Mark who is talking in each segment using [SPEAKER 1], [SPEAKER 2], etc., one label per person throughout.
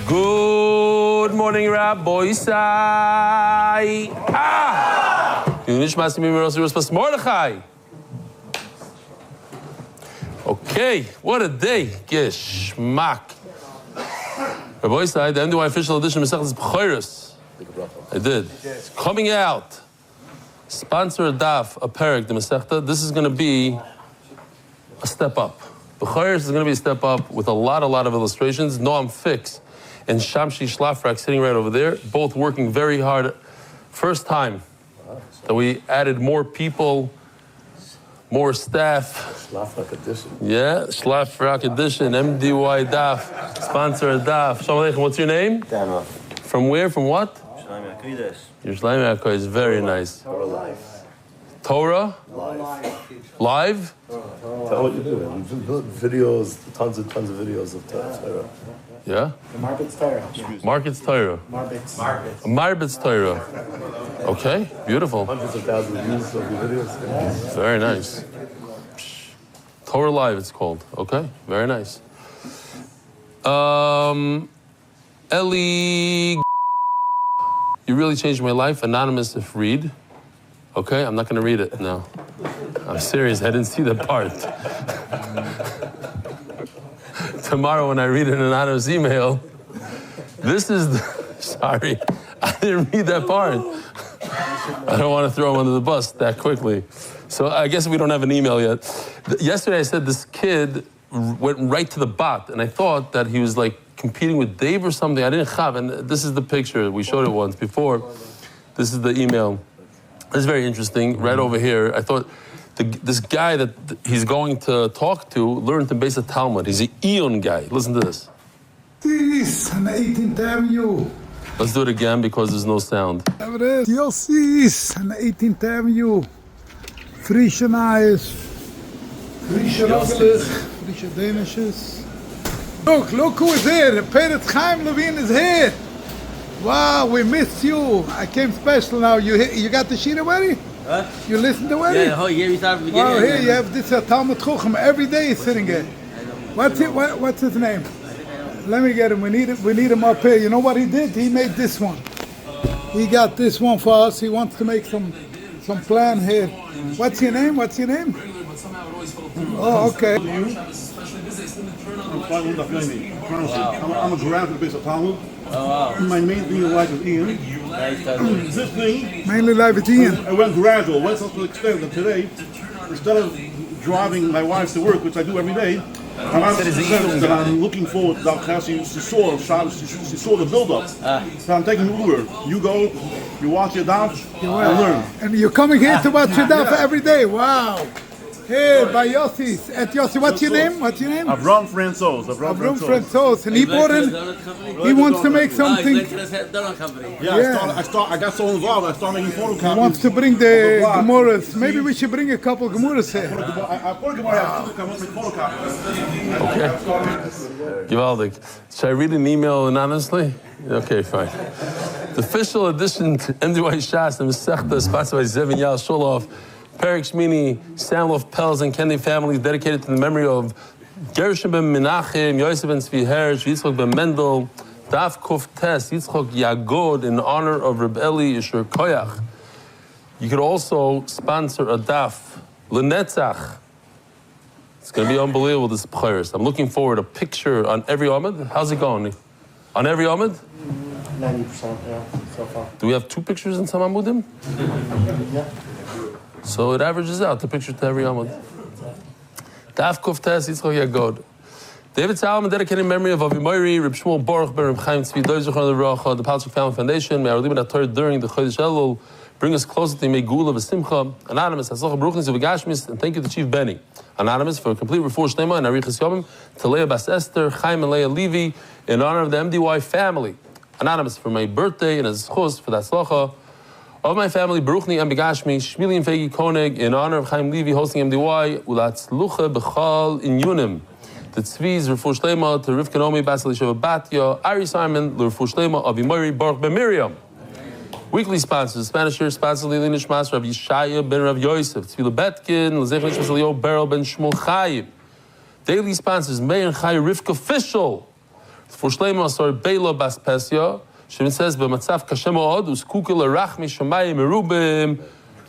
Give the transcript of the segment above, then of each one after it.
[SPEAKER 1] Good morning, Rabbi Isai. Okay, what a day. Geschmack. Rabbi Isai, the MDY official edition of Mesechus B'choros. I did. It's coming out. Sponsor a daf, a perek, the Masechta. This is going to be a step up. B'choros is going to be a step up with a lot of illustrations. Noam Fix and Shamshi Shlafrak sitting right over there, both working very hard. First time that we added more people, more staff.
[SPEAKER 2] Shlafrak edition.
[SPEAKER 1] Yeah, Shlafrak edition, MDY daf, sponsor a daf. Shalom Aleichem, what's your name?
[SPEAKER 2] Dana.
[SPEAKER 1] From where, from what? Yerushalayim HaKodesh is very nice.
[SPEAKER 2] Torah Live.
[SPEAKER 1] Torah? Live?
[SPEAKER 2] Tell what you do. You've built videos, tons of videos of Torah.
[SPEAKER 1] Yeah?
[SPEAKER 3] Marbit's Torah.
[SPEAKER 1] Market's Torah. Marbit's Torah. Okay, beautiful.
[SPEAKER 2] Hundreds of thousands of views of your videos.
[SPEAKER 1] Very nice. Torah Live, it's called. Okay, very nice. Eli, you really changed my life. Anonymous if read. Okay, I'm not going to read it now. I'm serious, I didn't see that part. Tomorrow when I read an anonymous email, this is sorry, I didn't read that part. I don't want to throw him under the bus that quickly. So I guess we don't have an email yet. Yesterday I said this kid went right to the bot, and I thought that he was like competing with Dave or something. I didn't have, and this is the picture. We showed it once before. This is the email. This is very interesting. Right over here, I thought this guy that he's going to talk to learned in basic Talmud. He's an Eon guy. Listen to this.
[SPEAKER 4] This on the 18th Avenue.
[SPEAKER 1] Let's do it again because there's no sound.
[SPEAKER 4] There it is. Yossi's on the 18th Avenue. Frische Neues. Frische Rogelis. Frische Danishes. Look who is here. Peretz Chaim Levine is here. Wow, we missed you. I came special now. You got the sheet already?
[SPEAKER 5] Huh?
[SPEAKER 4] You listened already?
[SPEAKER 5] Yeah, the whole year we started from the beginning.
[SPEAKER 4] Wow, here you have this Talmud Chochem. Every day he's sitting here. What's his name? Let me get him. We need him up here. You know what he did? He made this one. He got this one for us. He wants to make some plan here. What's your name? Oh, okay.
[SPEAKER 6] I'm Daf Yomi. I'm a graduate based on Talmud.
[SPEAKER 5] Oh, wow.
[SPEAKER 6] My main thing in life is Ian. This thing,
[SPEAKER 4] Mainly live with Ian.
[SPEAKER 6] I went gradual, went to the extent that today, instead of driving my wife to work, which I do every day, I'm looking forward to that. She saw the build-up. So I'm taking Uber. You go, you watch your daf, and learn.
[SPEAKER 4] And you're coming here to watch your daf every day. Wow. Here by Yossi's. At Yossi, what's your name?
[SPEAKER 6] Avram Franzos.
[SPEAKER 4] Avram Franzos. And he bought in. He wants to make something.
[SPEAKER 6] Yeah, I got so involved, I started making photocopies.
[SPEAKER 4] He wants to bring the Gemuras. Maybe we should bring a couple of Gemuras here.
[SPEAKER 6] I put a Gemara, I want to make photocopies.
[SPEAKER 1] Okay. Givaldik. Should I read an email anonymously? Okay, fine. The official edition to MDY Shas and Masechta, sponsored by Zevin Yal Sholof, Perek Shmini, Samlof Pels and Kendi families, dedicated to the memory of Gershom ben Menachem, Yosef ben Tzvi Hersh, Yitzchok ben Mendel, Daf Kuf Tes, Yitzchok Yagod, in honor of Reb Eli Yishur Koyach. You could also sponsor a daf, L'Netzach. It's going to be unbelievable, this B'choros. I'm looking forward to a picture on every Amud. How's it going? On every Amud?
[SPEAKER 3] 90%, yeah, so far.
[SPEAKER 1] Do we have 2 pictures in some Amudim?
[SPEAKER 3] Yeah.
[SPEAKER 1] So it averages out, the picture to every Amud. Daf Kuf Tes, Yitzchok Yagod. David Salomon, dedicated in memory of Avimoiri, Reb Shmuel Baruch ben Reb Chaim Tzvi Doizachon, the Palchik Family Foundation. May our Libet HaTorah during the Chodesh Elul bring us closer to Megula V'Simcha. Anonymous, Hatzlacha Baruchnis V'Gashmis, and thank you to Chief Benny. Anonymous, for a complete refuah shlema and Arichas Yomim, to Leah Bas Esther, Chaim and Leah Levi, in honor of the MDY family. Anonymous, for my birthday and as chus for the Hatzlacha of my family, Baruchni and Begashmi, Shmili and Fegi Konig, in honor of Chaim Levi hosting MDY, Ulatzlucha B'chal in Yunim. The Tzvi's refuah shlema to Rivka Nomi, Basil Yeshua Batya, Ari Simon, the refuah shlema of Imori Baruch Ben Miriam. Weekly sponsors, Spanish year sponsor, Lili Nishmas, Rav Yishaya ben Rav Yosef, Tzvila Betkin, Lezech Nishmas Leo Beryl ben Shmuel Chayiv. Daily sponsors, Meir and Chayiv Rivka Fischel. For Shleima Asar Beila Bas Pesya, Shemit says, B'matzav Kashem Od, Uskukil Arachmi Shamayim Merubim,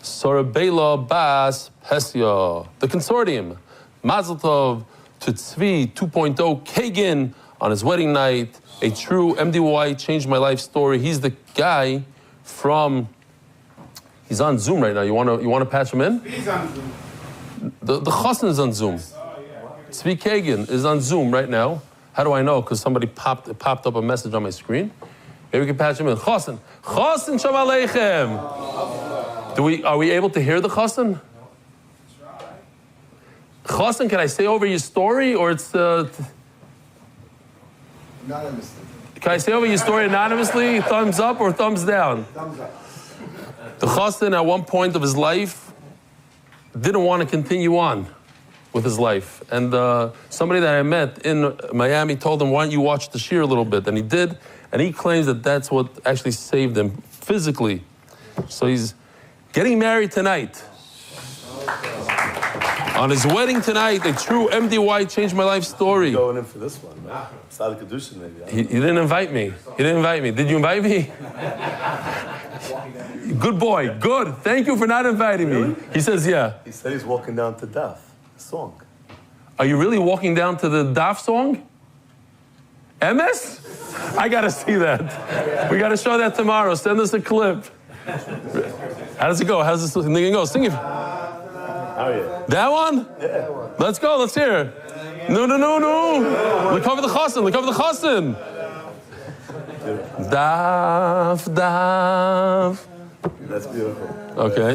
[SPEAKER 1] Sorabela Bas Pesya. The consortium, Mazel Tov to Tzvi 2.0 Kagan on his wedding night. A true MDY changed my life story. He's the guy from. He's on Zoom right now. You want to patch him in?
[SPEAKER 4] He's on Zoom.
[SPEAKER 1] The Chassan is on Zoom. Tzvi Kagan is on Zoom right now. How do I know? Because somebody popped up a message on my screen. Maybe we can patch him in. Chassan Shalom Aleichem. Are we able to hear the Chassan? Chassan, can I say over your story, or it's
[SPEAKER 3] Anonymously.
[SPEAKER 1] Can I say over your story anonymously? Thumbs up or thumbs down?
[SPEAKER 3] Thumbs up.
[SPEAKER 1] The Chassan at one point of his life didn't want to continue on with his life. And somebody that I met in Miami told him, why don't you watch the shir a little bit? And he did, and he claims that that's what actually saved him physically. So he's getting married tonight. On his wedding tonight, a true MDY changed my life story.
[SPEAKER 2] Going in for this one, man. Sada Kedusha, maybe.
[SPEAKER 1] He didn't invite me. Did you invite me? Good boy. Good. Thank you for not inviting me. He says, yeah.
[SPEAKER 2] He said he's walking down to Daf, the song.
[SPEAKER 1] Are you really walking down to the Daf song? MS? I got to see that. We got to show that tomorrow. Send us a clip. How does it go? How's this nigga go? Sing it.
[SPEAKER 2] Oh, yeah.
[SPEAKER 1] That one?
[SPEAKER 2] Yeah.
[SPEAKER 1] Let's go. Let's hear it. No. Look over the Chassan. Daf.
[SPEAKER 2] That's beautiful.
[SPEAKER 1] Okay.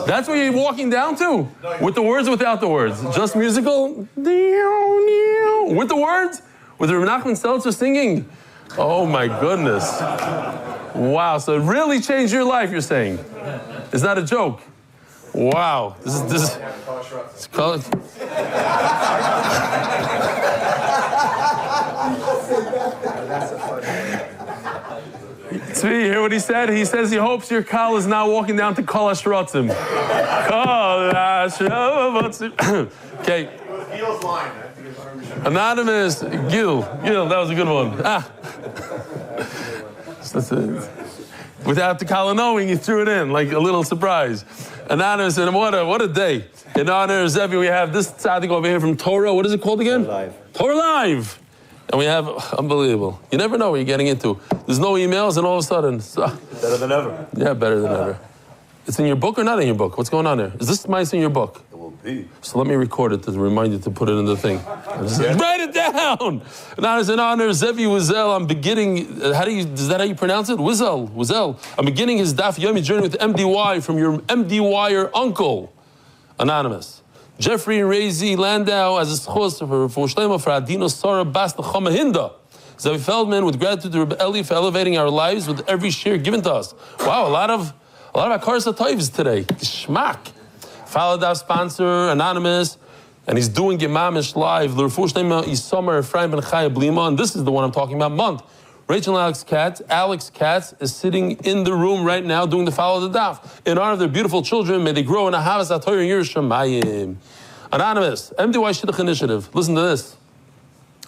[SPEAKER 1] That's what you're walking down to? With the words or without the words? Just musical? With the words? With Reb Nachman Seltzer singing? Oh my goodness. Wow, so it really changed your life, you're saying? It's not a joke. Wow. This is it's called. Tzvi, you hear what he said? He says he hopes your Kal is now walking down to Kol HaShrotzim. Kol HaShrotzim. Okay.
[SPEAKER 6] Gil's line.
[SPEAKER 1] Anonymous, Gil, that was a good one. Without the Kal knowing, he threw it in, like a little surprise. Anonymous, and what a day. In honor of Zevi, we have this tzaddik over here from Torah. What is it called again? Torah Live. And we have, unbelievable. You never know what you're getting into. There's no emails, and all of a sudden.
[SPEAKER 2] Better than ever.
[SPEAKER 1] Yeah, better than ever. It's in your book or not in your book? What's going on there? Is this mice in your book?
[SPEAKER 2] It will be.
[SPEAKER 1] So let me record it to remind you to put it in the thing. Write it down! Now, as in honor of Zevi Wizel, I'm beginning, is that how you pronounce it? Wizel. I'm beginning his Daf Yomi journey with MDY from your MDYer uncle. Anonymous. Jeffrey and Razy Landau as a schos for Shlema for Adino Sara Bas Nechama Hinda. Zevi Feldman, with gratitude to Reb Eli for elevating our lives with every share given to us. Wow, a lot of Akaras HaToivs today. Geschmack. Follow that sponsor, Anonymous, and he's doing Gemamish live. L'Refuah Shlema Yisomer Ephraim Ben Chaya Blima, and this is the one I'm talking about. Month. Rachel and Alex Katz is sitting in the room right now doing the Follow the Daf. In honor of their beautiful children, may they grow in a Havas HaTorah in Yerushalayim. Anonymous, MDY Shidduch Initiative. Listen to this.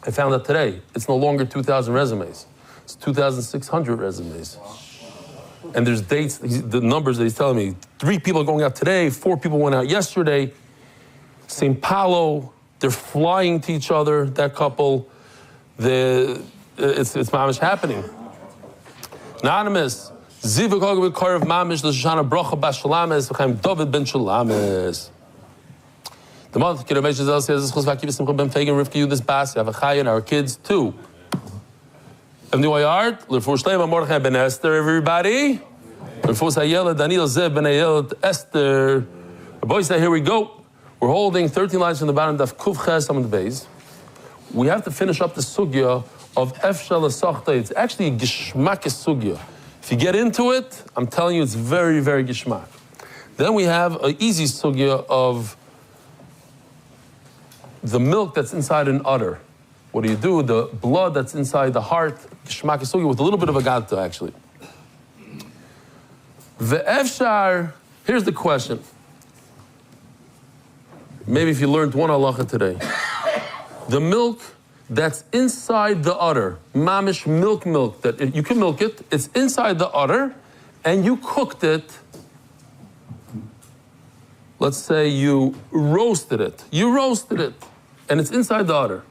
[SPEAKER 1] I found out today, it's no longer 2,000 resumes. It's 2,600 resumes. And there's dates, the numbers that he's telling me. 3 people are going out today, 4 people went out yesterday. St. Paulo, they're flying to each other, that couple. It's mamish happening. Anonymous, Ziva Kogabit Karav Mamish, the Shoshana Bracha Bas Shalames, V'chaim David Ben Shalames. The month, Kiddush Zel says, Chosvaki V'simcha Ben Fagan, Rivka Yudis Bas, Yavachai, and our kids too. MDY Art, L'Refuah Shlema Mordechai Ben Esther, everybody. L'Refuah Hayela, Daniel Zev Ben Hayel Esther. The boys say, here we go. We're holding 13 lines from the bottom of Kuf Ches on the base. We have to finish up the sugya of Efshel Asachta. It's actually a gishmak sugya. If you get into it, I'm telling you, it's very, very gishmak. Then we have an easy sugya of the milk that's inside an udder. What do? The blood that's inside the heart, gishmak sugya, with a little bit of agata, actually. Ve'efshar, here's the question. Maybe if you learned one halacha today. The milk that's inside the udder, mamish milk, that you can milk it, it's inside the udder, and you cooked it. Let's say you roasted it. And it's inside the udder.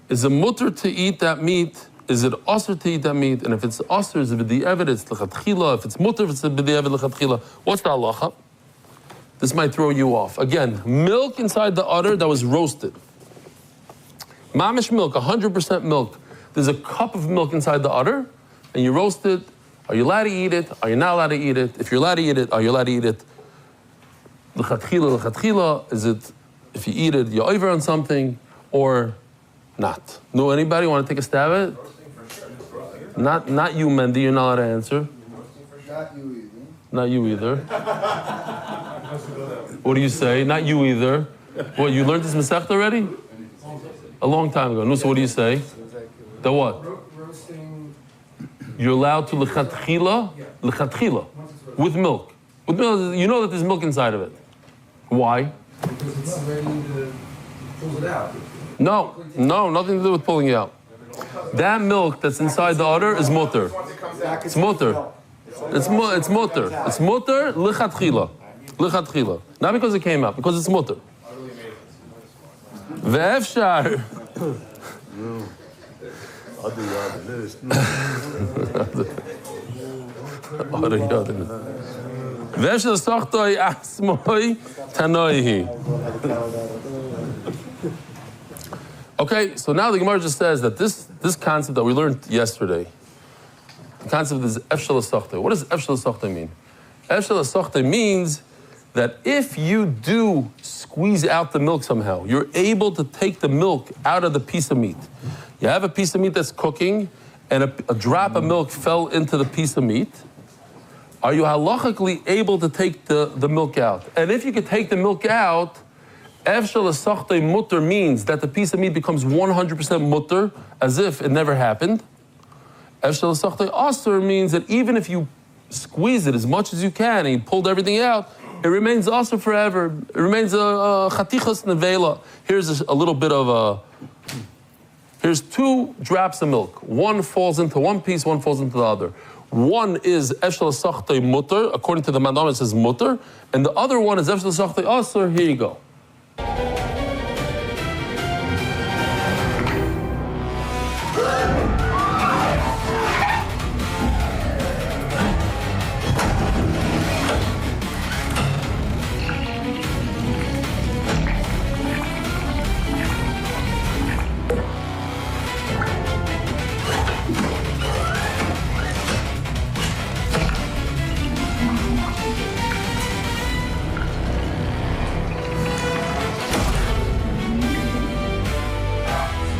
[SPEAKER 1] Is it mutter to eat that meat? Is it osur to eat that meat? And if it's osur, is it b'di'evet, it's l'chatchila. If it's mutter, it's b'di'evet, l'chatchila. What's the halacha? This might throw you off. Again, milk inside the udder that was roasted. Mamish milk, 100% milk. There's a cup of milk inside the udder, and you roast it. Are you allowed to eat it? Are you not allowed to eat it? If you're allowed to eat it, are you allowed to eat it? L'chatchila, is it, if you eat it, you're over on something, or not? No, anybody want to take a stab at it? Not you, Mendy, you're not allowed to answer. Not you either. What do you say? Not you either. What, you learned this Masechta already? A long time ago. No, so what do you say? The what? You're allowed to l'chatchila, with milk. With milk, you know that there's milk inside of it. Why?
[SPEAKER 7] Because it's ready to pull it out.
[SPEAKER 1] No, nothing to do with pulling it out. That milk that's inside the udder is mutter. It's mutter. It's mutter. It's mutter l'chatchila. Not because it came out, because it's mutter. Ve'efshar. Ve'efshar sochtoi asmoi tanoihi. Okay, so now the Gemara just says that this concept that we learned yesterday, the concept is efshel hasochtoi. What does efshel hasochtoi mean? Efshel hasochtoi means that if you do squeeze out the milk somehow, you're able to take the milk out of the piece of meat. You have a piece of meat that's cooking, and a drop of milk fell into the piece of meat. Are you halachically able to take the milk out? And if you could take the milk out, efshel hasochtoi mutter means that the piece of meat becomes 100% mutter, as if it never happened. Efshel hasochtoi asur means that even if you squeeze it as much as you can and you pulled everything out, it remains asur forever. It remains a chatichas nevela. Here's a little bit of here's 2 drops of milk. One falls into one piece, one falls into the other. One is efshel hasochtoi mutter, according to the mandam it says mutter, and the other one is efshel hasochtoi asur. Here you go.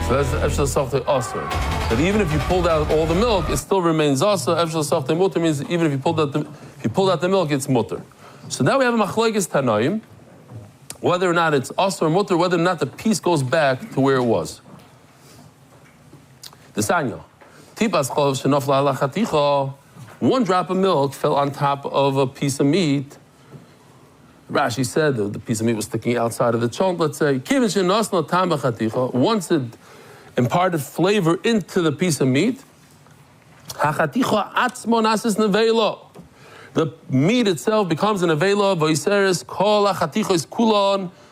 [SPEAKER 1] So that's efshel hasochtoi asur. That even if you pulled out all the milk, it still remains asur. Efshel hasochtoi mutter means even if you pulled out the milk, it's mutter. So now we have a machlokes tanaim, whether or not it's asur or mutter, whether or not the piece goes back to where it was. The sanya, tipas cholav shenafla ala chaticha. One drop of milk fell on top of a piece of meat. Rashi said the piece of meat was sticking outside of the chunk, let's say. Once it imparted flavor into the piece of meat, the meat itself becomes an avela,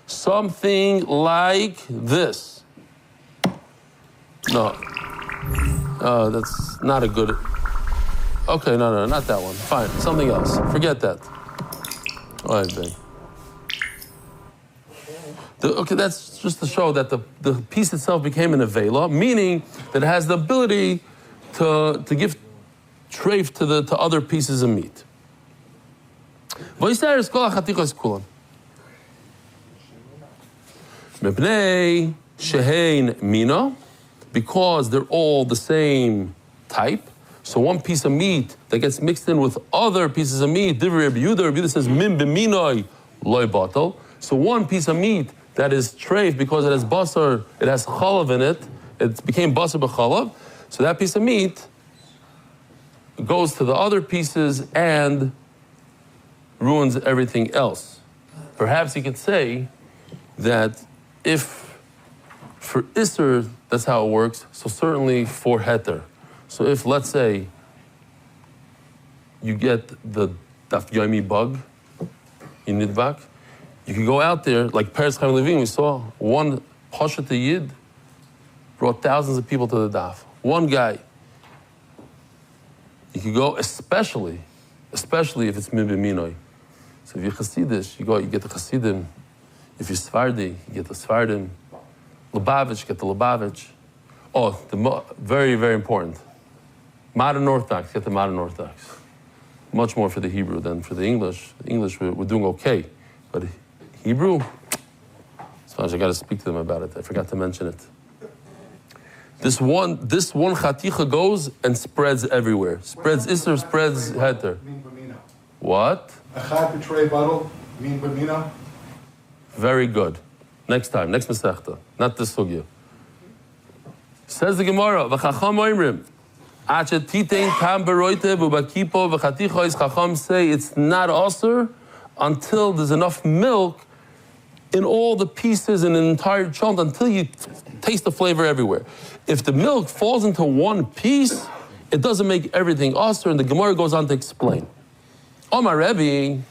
[SPEAKER 1] something like this. No, that's not a good. Okay, no, not that one. Fine, something else. Forget that. All right, babe. Okay, that's just to show that the piece itself became an avela, meaning that it has the ability to give treif to other pieces of meat. Because they're all the same type. So one piece of meat that gets mixed in with other pieces of meat, Rabbi Yehuda says, Min b'minoi loy batal. So one piece of meat that is treif because it has basar, it has chalav in it, it became basar b'chalav. So that piece of meat goes to the other pieces and ruins everything else. Perhaps you could say that if for Isser, that's how it works, so certainly for Heter. So if, let's say, you get the Daf Yomi bug in Nidbak, you can go out there, like Peretz Chaim Levin, we saw one Pashat Yid brought thousands of people to the Daf. One guy. You could go, especially if it's Min B'Minoi. So if you're Chassidish, you go, you get the Chassidim. If you're Sephardi, you get the Sephardim. Lubavitch, get the Lubavitch. Oh, very, very important. Modern Orthodox, get the Modern Orthodox. Much more for the Hebrew than for the English. The English, we're doing okay. But Hebrew, I got to speak to them about it. I forgot to mention it. This one chaticha goes and spreads everywhere. Spreads Isser, spreads Heter. What?
[SPEAKER 4] Achad betray bottle, mean b'mina.
[SPEAKER 1] Very good. Next time, next Masechta, not this sugya. Says the Gemara, v'chacham oimrim, achet titein tam beroite v'bakipo v'chaticha is chacham say it's not osir until there's enough milk in all the pieces in an entire chunk until you taste the flavor everywhere. If the milk falls into one piece, it doesn't make everything osir, and the Gemara goes on to explain. Omar Rebbe,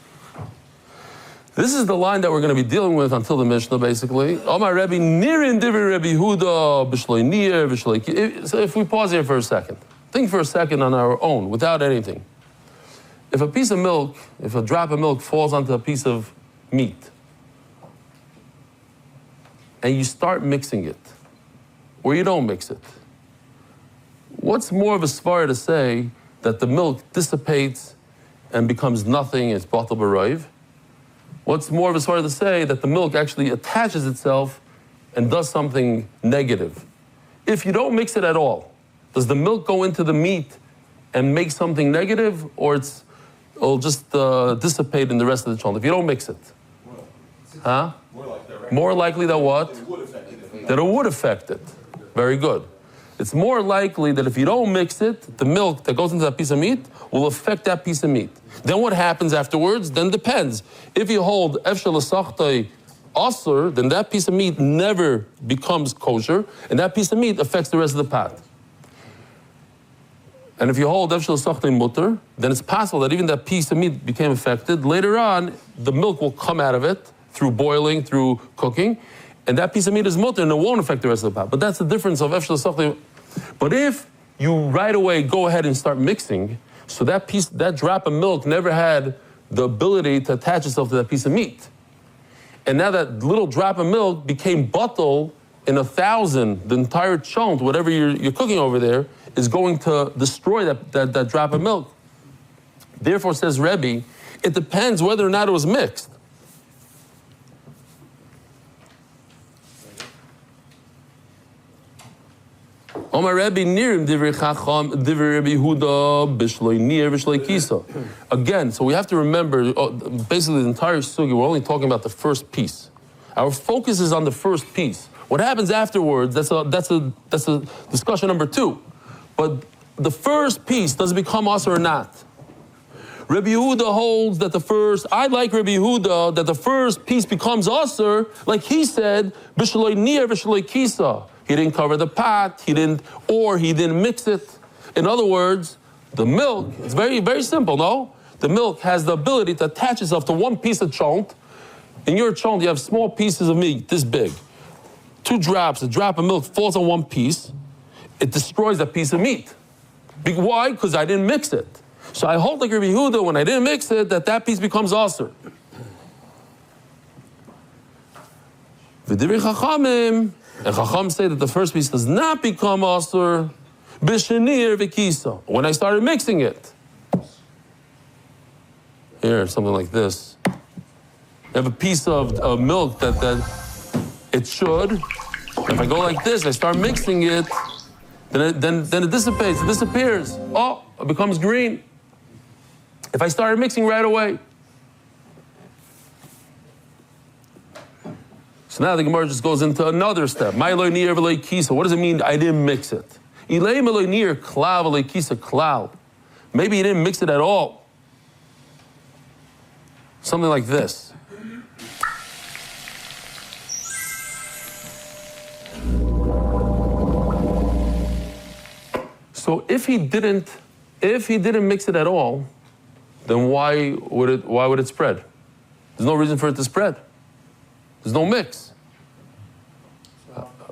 [SPEAKER 1] this is the line that we're going to be dealing with until the Mishnah, basically. Omar Rebbe, nirin divrei Rebbe Yehuda, b'shloi nir, b'shloi. So if we pause here for a second, think for a second on our own, without anything. If a piece of milk, if a drop of milk falls onto a piece of meat, and you start mixing it, or you don't mix it, what's more of a svara to say that the milk dissipates and becomes nothing, it's batal b'roiv? What's more of a svara to say that the milk actually attaches itself and does something negative? If you don't mix it at all, does the milk go into the meat and make something negative, or it'll just dissipate in the rest of the chunk if you don't mix it? Huh? More likely that what? That it would affect it. Very good. It's more likely that if you don't mix it, the milk that goes into that piece of meat will affect that piece of meat. Then what happens afterwards? Then depends. If you hold efshel l'sachtoi asur, then that piece of meat never becomes kosher, and that piece of meat affects the rest of the pot. And if you hold efshel l'sachtoi mutter, then it's possible that even that piece of meat became affected. Later on, the milk will come out of it through boiling, through cooking, and that piece of meat is mutter, and it won't affect the rest of the pot. But that's the difference of efshel l'sachtoi. But if you right away go ahead and start mixing, so that drop of milk never had the ability to attach itself to that piece of meat. And now that little drop of milk became batal in 1,000, the entire chunk, whatever you're cooking over there, is going to destroy that drop of milk. Therefore, says Rebbe, it depends whether or not it was mixed. Omar Rebbe nirim divrei chacham divrei Rebbe Yehuda b'shloi nir b'shloi kisa. Again, so we have to remember, basically the entire sugi, we're only talking about the first piece. Our focus is on the first piece. What happens afterwards, that's a discussion number 2. But the first piece, does it become us or not? Rebbe Yehuda holds that I like Rebbe Yehuda, that the first piece becomes usher, like he said, b'shloi nir b'shloi kisa. He didn't cover the pot, he didn't mix it. In other words, the milk, it's very, very simple, no? The milk has the ability to attach itself to one piece of chont. In your chont, you have small pieces of meat, this big. 2 drops, a drop of milk falls on one piece, it destroys that piece of meat. Why? Because I didn't mix it. So I hold like Rebbe Yehuda, when I didn't mix it, that piece becomes aser. V'divrei chachamim, and Chacham say that the first piece does not become asur b'shenir v'kisa. When I started mixing it. Here, something like this. You have a piece of milk that it should. If I go like this, I start mixing it, then it dissipates, it disappears. Oh, it becomes green. If I started mixing right away. So now the Gemara just goes into another step. What does it mean I didn't mix it? Maybe he didn't mix it at all. Something like this. So if he didn't mix it at all, then why would it spread? There's no reason for it to spread. There's no mix.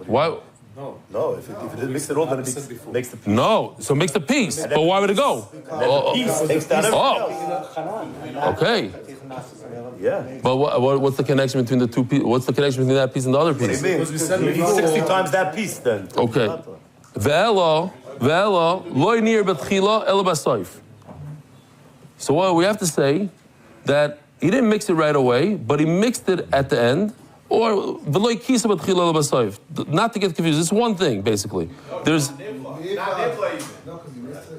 [SPEAKER 1] Why?
[SPEAKER 2] No, if it didn't mix it all, then it makes the piece.
[SPEAKER 1] No, so mix the piece. But why would it go?
[SPEAKER 2] Piece takes down everything else.
[SPEAKER 1] Okay.
[SPEAKER 2] Yeah.
[SPEAKER 1] But what's the connection between the two pieces? What's the connection between that piece and the other piece?
[SPEAKER 2] You need 60 times that piece then.
[SPEAKER 1] Okay. Loy nir betchila ela basoif. So what we have to say that he didn't mix it right away, but he mixed it at the end. Or v'loy kisa betchila ela basoif. Not to get confused. It's one thing basically. There's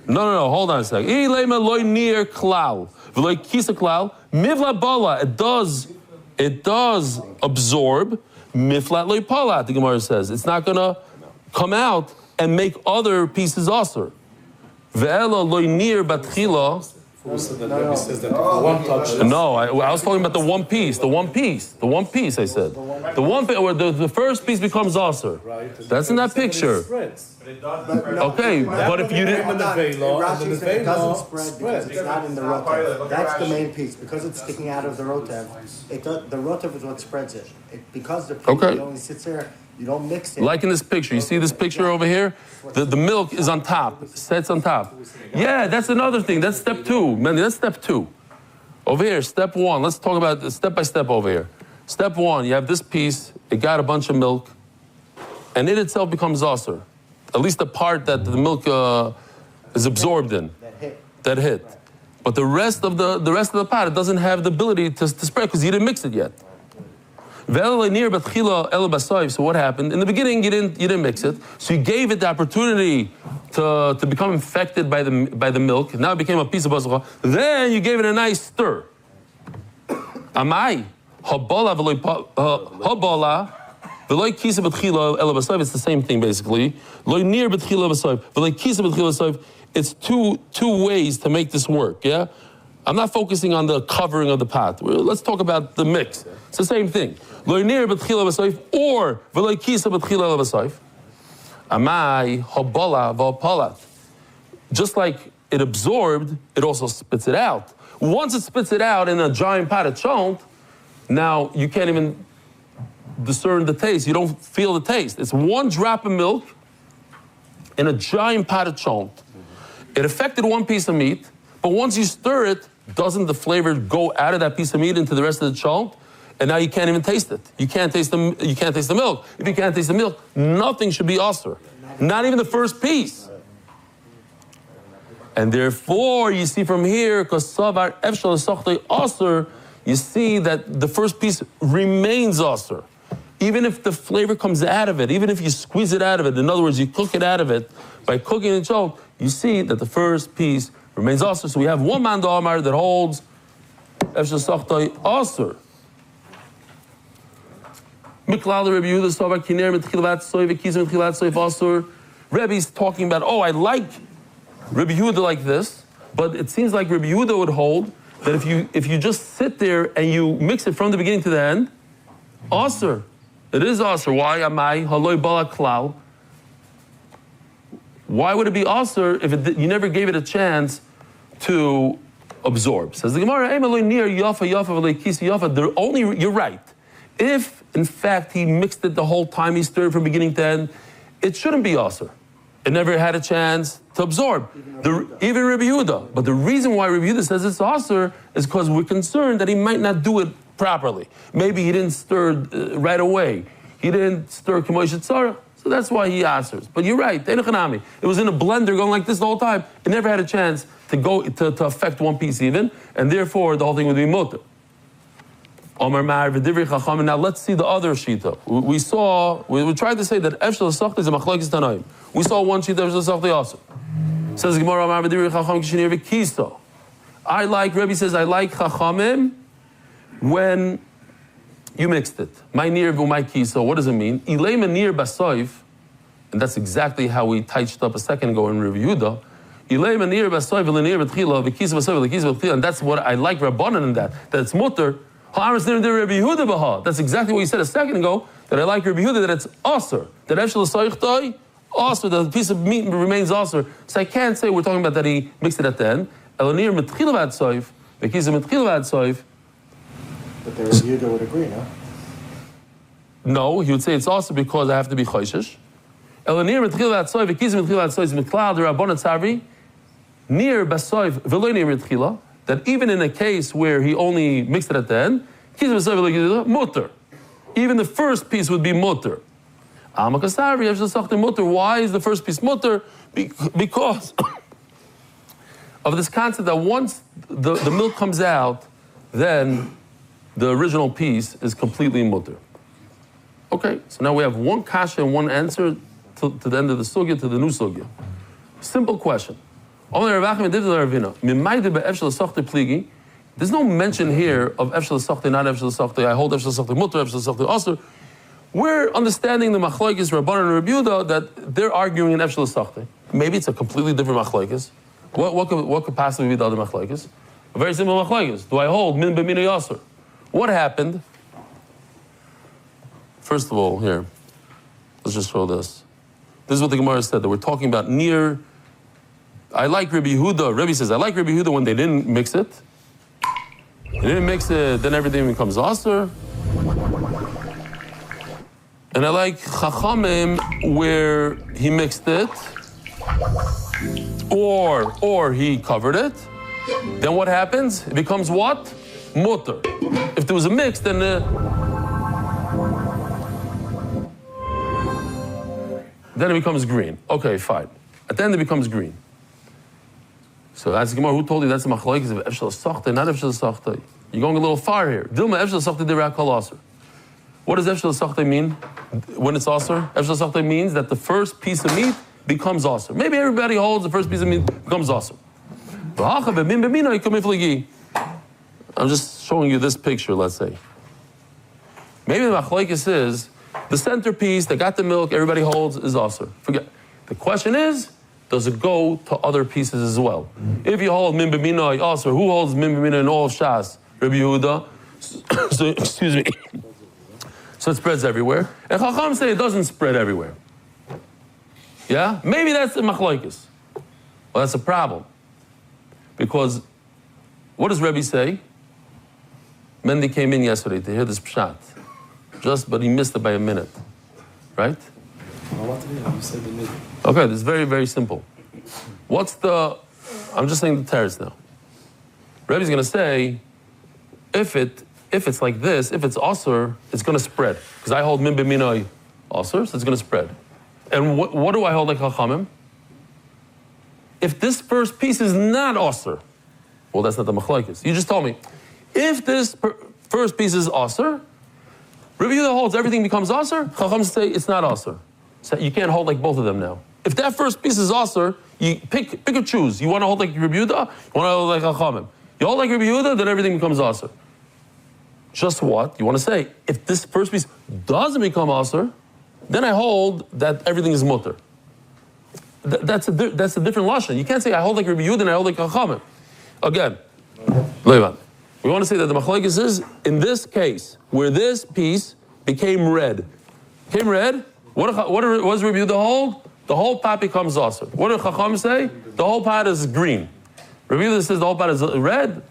[SPEAKER 1] no. Hold on a second. Ilema loy nir klal v'loy kisa klal mivla bala. It does absorb miflat loy palat. The Gemara says it's not gonna come out and make other pieces also. Ve'ela loy nir batchila. No, I was talking about the one piece. I said the first piece becomes also. That's in that picture. Okay, but if you didn't,
[SPEAKER 3] Rashi said it doesn't spread because it's not in the rotev. That's the main piece because it's sticking out of the rotev. The rotev is what spreads it. Because the piece only sits there. You don't mix it.
[SPEAKER 1] Like in this picture, you see this picture over here? The milk is on top, sets on top. Yeah, that's another thing. That's step 2. Man, that's step 2. Over here, step 1. Let's talk about step by step over here. Step 1, you have this piece. It got a bunch of milk, and it itself becomes osir. At least the part that the milk is absorbed in. That hit. But the rest of the pot, it doesn't have the ability to spread because you didn't mix it yet. So what happened? In the beginning, you didn't mix it, so you gave it the opportunity to become infected by the milk. Now it became a piece of basal. Then you gave it a nice stir. Amai habala habala v'loy kisa b'tchila ela basav. It's the same thing basically. Loy nir b'tchila basav v'loy kisa b'tchila basav. It's two ways to make this work. Yeah. I'm not focusing on the covering of the pot. Let's talk about the mix. It's the same thing. Loy nir b'tchila b'saif or v'loy kisa b'tchila b'saif. Amai habala v'palat. Just like it absorbed, it also spits it out. Once it spits it out in a giant pot of chont, now you can't even discern the taste. You don't feel the taste. It's one drop of milk in a giant pot of chont. It affected one piece of meat, but once you stir it, doesn't the flavor go out of that piece of meat into the rest of the chunk? And now you can't even taste it. You can't taste the milk. If you can't taste the milk, nothing should be osir. Not even the first piece. And therefore, you see from here, because savar efshal sochtei osir, you see that the first piece remains osir. Even if the flavor comes out of it, even if you squeeze it out of it, in other words, you cook it out of it, by cooking the chunk, you see that the first piece remains osir. So we have one man d'amar that holds efshal sochtei osir. Miklal Rebbe Yehuda Sovar Kiner Mitchilat Soiv Kizim Mitchilat Soiv Asur. Rebbe's talking about, I like Rebbe Yehuda like this, but it seems like Rebbe Yehuda would hold that if you just sit there and you mix it from the beginning to the end, Asur. It is Asur. Why Amai Haloi Bala Klal? Why would it be Asur if you never gave it a chance to absorb? Says the Gemara, you're right. If, in fact, he mixed it the whole time, he stirred from beginning to end, it shouldn't be osir. It never had a chance to absorb. Even Rebbe Yehuda. But the reason why Rebbe Yehuda says it's osir is because we're concerned that he might not do it properly. Maybe he didn't stir right away. He didn't stir k'moish tzara, so that's why he osers. But you're right, it was in a blender going like this the whole time. It never had a chance to affect one piece even, and therefore the whole thing would be mutter. Now let's see the other shita. We tried to say that efshel sachti is a machlokes tanaim. We saw one shita efshel sachti also. Says Gemara Amar v'divrei chacham kishenir v'kiso. Rebbe says I like chachamim when you mixed it. My nir v'may kiso. What does it mean? Ilema nir basoif, and that's exactly how we touched up a second ago in Rebbe Yehuda. And that's what I like Rabbanan in that it's mutter. That's exactly what you said a second ago, that I like Rabbi Yehuda, that it's aser. That Efshel Soichtoi, aser, that the piece of meat remains aser. So I can't say we're talking about that he mixed it at the end. But the Rabbi
[SPEAKER 3] Yehuda would agree, no?
[SPEAKER 1] No, he would say it's also because I have to be choishish. That even in a case where he only mixed it at the end, mutter. Even the first piece would be mutter. Why is the first piece mutter? Because of this concept that once the milk comes out, then the original piece is completely mutter. Okay, so now we have one kasha and one answer to the end of the sugya, to the new sugya. Simple question. There's no mention here of Efshel Sachti, not Efshel Sachti. I hold Efshel Sachti mutter, Efshel Sachti aser. We're understanding the machlokes Rabbanan and Rabbi Yehuda that they're arguing in Efshel Sachti. Maybe it's a completely different machlokes. What could possibly be the other machlokes? A very simple machlokes. Do I hold min b'mina yaser? What happened? First of all, here, let's just show this. This is what the Gemara said, that we're talking about near. I like Rabbi Yehuda. Rabbi says, I like Rabbi Yehuda when they didn't mix it. They didn't mix it, then everything becomes aser. And I like Chachamim where he mixed it, or he covered it. Then what happens? It becomes what? Mutter. If there was a mix, then it becomes green. Okay, fine. At the end, it becomes green. So that's the Gemara. Who told you that's the machlokes of Efshel Sachti, not Efshel Sachti? You're going a little far here. Dilma Efshel Sachti dirak kol aser. What does Efshel Sachti mean when it's aser? Efshel Sachti means that the first piece of meat becomes aser. Maybe everybody holds the first piece of meat becomes aser. I'm just showing you this picture, let's say. Maybe the machlokes is the centerpiece that got the milk, everybody holds, is aser. Forget. The question is, does it go to other pieces as well? If you hold min b'minoi aser, who holds min b'minoi in all of Shas? Rabbi Yehuda. So, excuse me. So it spreads everywhere. And Chacham say it doesn't spread everywhere. Yeah? Maybe that's the machlokes. Well, that's a problem. Because what does Rebbe say? Mendy came in yesterday to hear this pshat. But he missed it by a minute. Right? Okay, this is very, very simple. I'm just saying the teretz now. Rebbe's going to say, if it's like this, if it's aser, it's going to spread. Because I hold min b'minoi aser, so it's going to spread. And what do I hold like Chachamim? If this first piece is not aser, well, that's not the machlokes. You just told me. If this first piece is aser, Rabbi Yehuda holds everything becomes aser, Chacham say it's not aser. So you can't hold like both of them now. If that first piece is aser, you pick or choose. You want to hold like Rabbi Yehuda, you want to hold like Chachamim. You hold like Rabbi Yehuda, then everything becomes aser. Just what? You want to say, if this first piece doesn't become aser, then I hold that everything is mutter. That's a different lashon. You can't say I hold like Rabbi Yehuda and I hold like Chachamim. Again, Levan. We want to say that the machlokes is, in this case, where this piece became red. What does Rabbi Yehuda hold? The whole pot becomes aser. What do Chacham say? The whole pot is green. Rabbi Yehuda says the whole pot is red.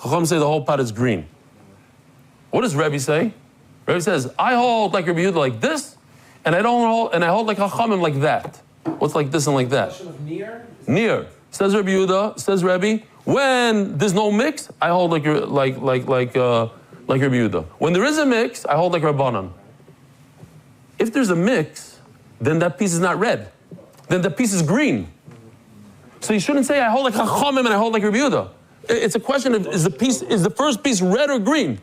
[SPEAKER 1] Chacham say the whole pot is green. What does Rebbe say? Rebbe says, I hold like Rabbi Yehuda like this, and I hold like Chachamim like that. What's like this and like that? Near. Says Rabbi Yehuda, says Rebbe, when there's no mix, I hold like Rabbi Yehuda. When there is a mix, I hold like Rabbanan. If there's a mix, then that piece is not red. Then the piece is green. So you shouldn't say I hold like Chachamim and I hold like Rabbi Yehuda. It's a question of is the first piece red or green?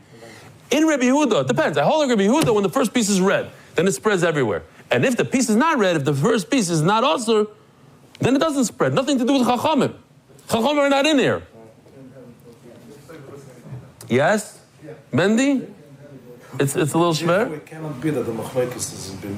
[SPEAKER 1] In Rabbi Yehuda, it depends. I hold like Rabbi Yehuda when the first piece is red, then it spreads everywhere. And if the piece is not red, if the first piece is not aser, then it doesn't spread. Nothing to do with Chachamim. Chachamim are not in here. Yes? Mendy? It's a little schwer?
[SPEAKER 2] It cannot be that the machlokes is bin.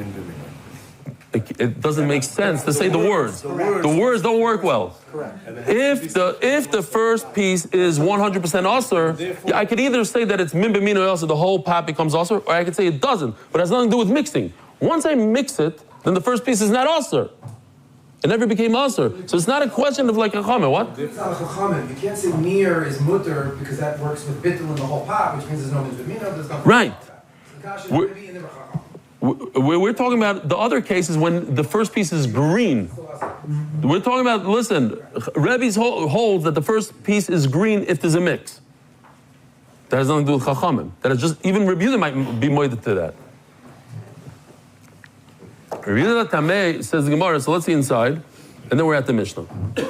[SPEAKER 1] it doesn't make sense to say the words. The words don't work well.
[SPEAKER 3] Correct.
[SPEAKER 1] If the first piece is 100% asur, I could either say that it's min b'mino asur, the whole pot becomes asur, or I could say it doesn't, but it has nothing to do with mixing. Once I mix it, then the first piece is not asur. It never became asur. So it's not a question of like a chachamim. What?
[SPEAKER 7] It's not a chachamim. You can't say mir is mutter because that works with bittul in the whole pot, which means there's no mizvah. There's no
[SPEAKER 1] Right.
[SPEAKER 7] We're
[SPEAKER 1] We're talking about the other cases when the first piece is green. We're talking about, listen, Rebbe's holds that the first piece is green if there's a mix. That has nothing to do with chachamim. That is just, even Rebbe Yehuda might be moeded to that. Rebbe Yehuda Tameh says the Gemara, so let's see inside, and then we're at the Mishnah. Rebbe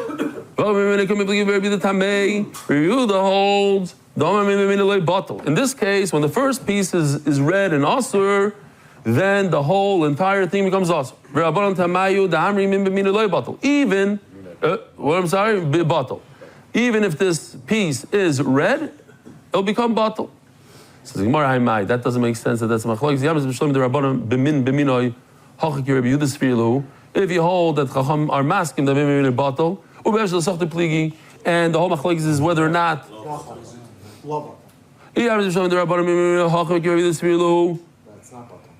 [SPEAKER 1] Yehuda holds, in this case, when the first piece is red and asur, then the whole entire thing becomes asur. Even, even if this piece is red, it'll become batal. Says Gemara, that doesn't make sense. That's machlokes. If you hold that chacham are masking the b'min batal, and the whole machlokes is whether or not.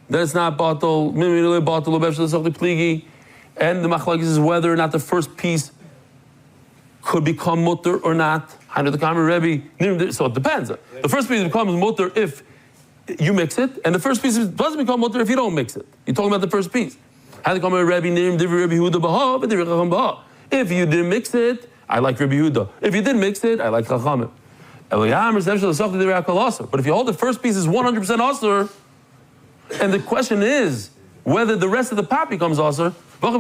[SPEAKER 1] That's not batal. And the machlokes is whether or not the first piece could become mutter or not. So it depends. The first piece becomes mutter if you mix it, and the first piece doesn't become mutter if you don't mix it. You're talking about the first piece. If you didn't mix it, I like Rebbe Yehuda. If you didn't mix it, I like Chachamim. But if you hold the first piece is 100% asur, and the question is whether the rest of the pot becomes asur, so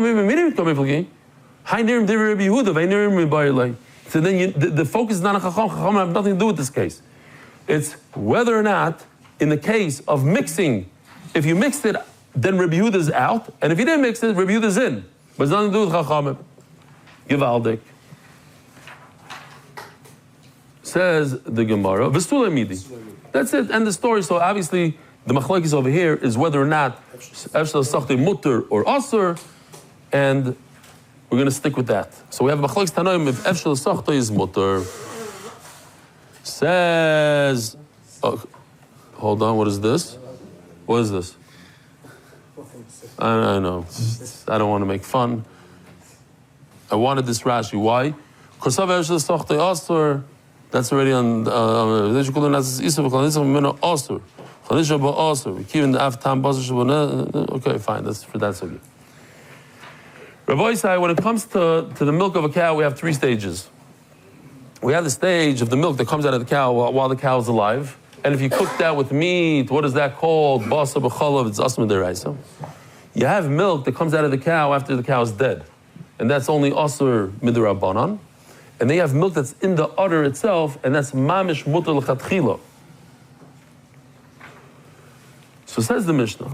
[SPEAKER 1] then the focus is not on Chacham. Chacham have nothing to do with this case. It's whether or not, in the case of mixing, if you mixed it, then Rebbe Yehuda is out, and if you didn't mix it, Rebbe Yehuda is in. But it's nothing to do with Chachamim. Givaldik. Says the Gemara, V'stulei midi. That's it, end the story. So obviously, the machlokes over here is whether or not Efshel Sachte mutter or asur, and we're going to stick with that. So we have machlokes tanoim if Efshel Sachte is mutter. Says, hold on, what is this? What is this? I know. I don't want to make fun. I wanted this Rashi. Why? Kosav Efshel Sachte asur. That's already on. Okay, fine. That's okay. Rabbi Isai, when it comes to the milk of a cow, we have three stages. We have the stage of the milk that comes out of the cow while the cow is alive, and if you cook that with meat, what is that called? Basa b'chalav. It's asma deraisa. You have milk that comes out of the cow after the cow is dead, and that's only asur midrabanan. And they have milk that's in the udder itself, and that's mamish mutter l'chatchila. So says the Mishnah.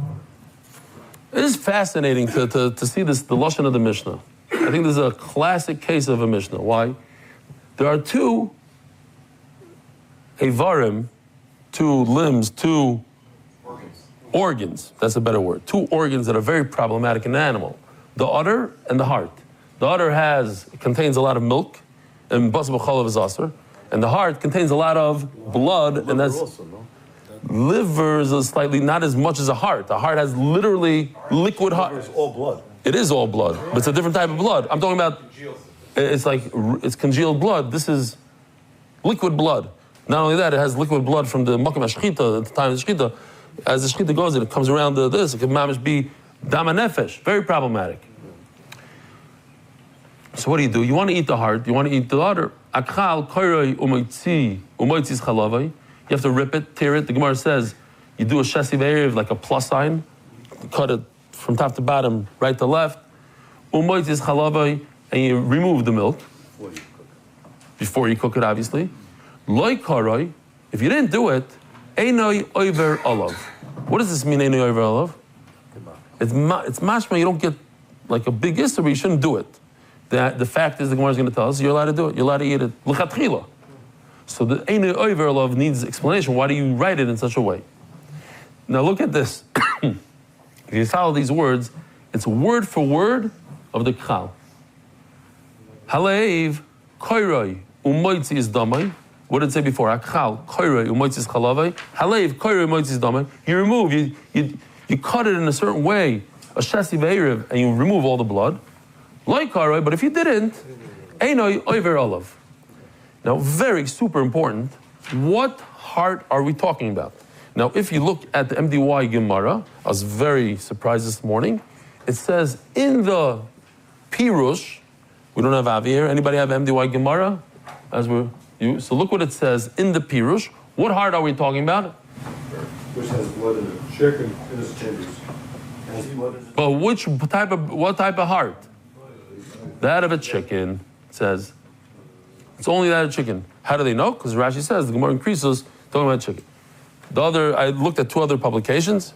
[SPEAKER 1] It is fascinating to see this, the lashon of the Mishnah. I think this is a classic case of a Mishnah. Why? There are two avarim, two limbs, two organs. That's a better word. Two organs that are very problematic in an animal: the udder and the heart. The udder contains a lot of milk, and basa b'chalav is asur, and the heart contains a lot of blood, and that's liver is slightly not as much as a heart. The heart has literally liquid heart.
[SPEAKER 2] It's all blood.
[SPEAKER 1] It is all blood, but it's a different type of blood. I'm talking about it's congealed blood. This is liquid blood. Not only that, it has liquid blood from the makom hashchita at the time of the shchita. As the shchita goes, it comes around this. It can mamish be dam nefesh. Very problematic. So what do? You want to eat the heart, you want to eat the udder. Akhal koiroi umoitzi chalavai. You have to rip it, tear it. The Gemara says you do a shesi ve'erev, like a plus sign, cut it from top to bottom, right to left. Umoitzi chalavai, and you remove the milk before you cook it, obviously. Loi koroi, if you didn't do it, einoi over olav. What does this mean, einoi over olav? It's mashma. You don't get like a big issue, but you shouldn't do it. The fact is, the Gemara is going to tell us you're allowed to do it. You're allowed to eat it. L'chatchila. So the Einei Oiver Love needs explanation. Why do you write it in such a way? Now look at this. If you follow these words, It's word for word of the Kchal. Haleiv, koiroi, umoitzi is damai. What did it say before? Akchal, koiroi, umoitzi is chalavai. Haleiv, koiroi, umoitzi is damai. You remove, you cut it in a certain way, a shasi ve'erev, and you remove all the blood. Like koiroi, but if you didn't, einoi oiver olav. Now, very super important, what heart are we talking about? Now, if you look at the MDY Gemara, I was very surprised this morning. It says in the Pirush, we don't have Avi here. Anybody have MDY Gemara? So look what it says in the Pirush. What heart are we talking about?
[SPEAKER 2] Which has blood in it. Chicken in his chambers. Has blood in it.
[SPEAKER 1] But what type of heart? That of a chicken, it says. It's only that of a chicken. How do they know? Because Rashi says the Gemara increases talking about chicken. I looked at 2 other publications.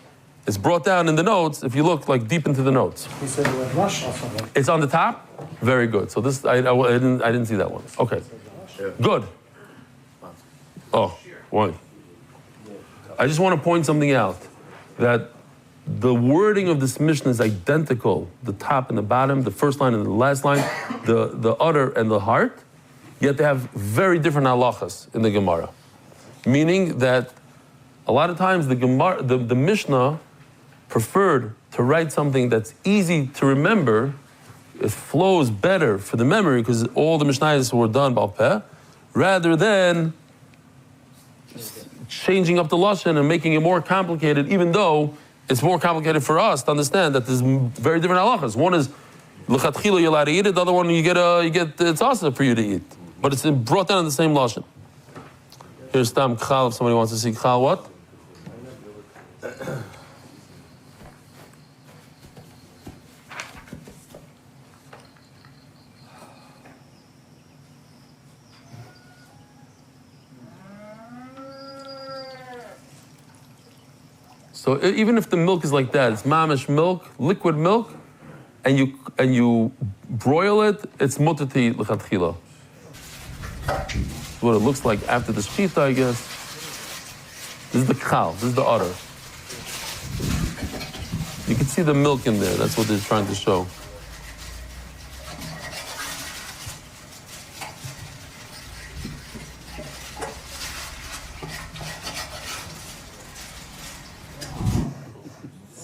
[SPEAKER 1] It's brought down in the notes, if you look like deep into the notes.
[SPEAKER 3] He said it went rush or something.
[SPEAKER 1] It's on the top? Very good. So this, I didn't see that one. Okay. Good. Oh, why? I just want to point something out. That the wording of this Mishnah is identical. The top and the bottom, the first line and the last line, the udder and the heart. Yet they have very different halachas in the Gemara. Meaning that a lot of times the Gemara, the Mishnah preferred to write something that's easy to remember. It flows better for the memory because all the Mishnayos were done Baal Peh, rather than changing up the lashon and making it more complicated, even though it's more complicated for us to understand that there's very different halachas. One is l'chatchila you're allowed to eat it. The other one you get it's also for you to eat, but it's brought down in the same lashon. Here's Stam Kchal. If somebody wants to see Kchal, what? So even if the milk is like that, it's mamish milk, liquid milk, and you broil it, it's mutter to eat l'chatchila. What it looks like after the shechita, I guess. This is the kchal, this is the udder. You can see the milk in there, that's what they're trying to show.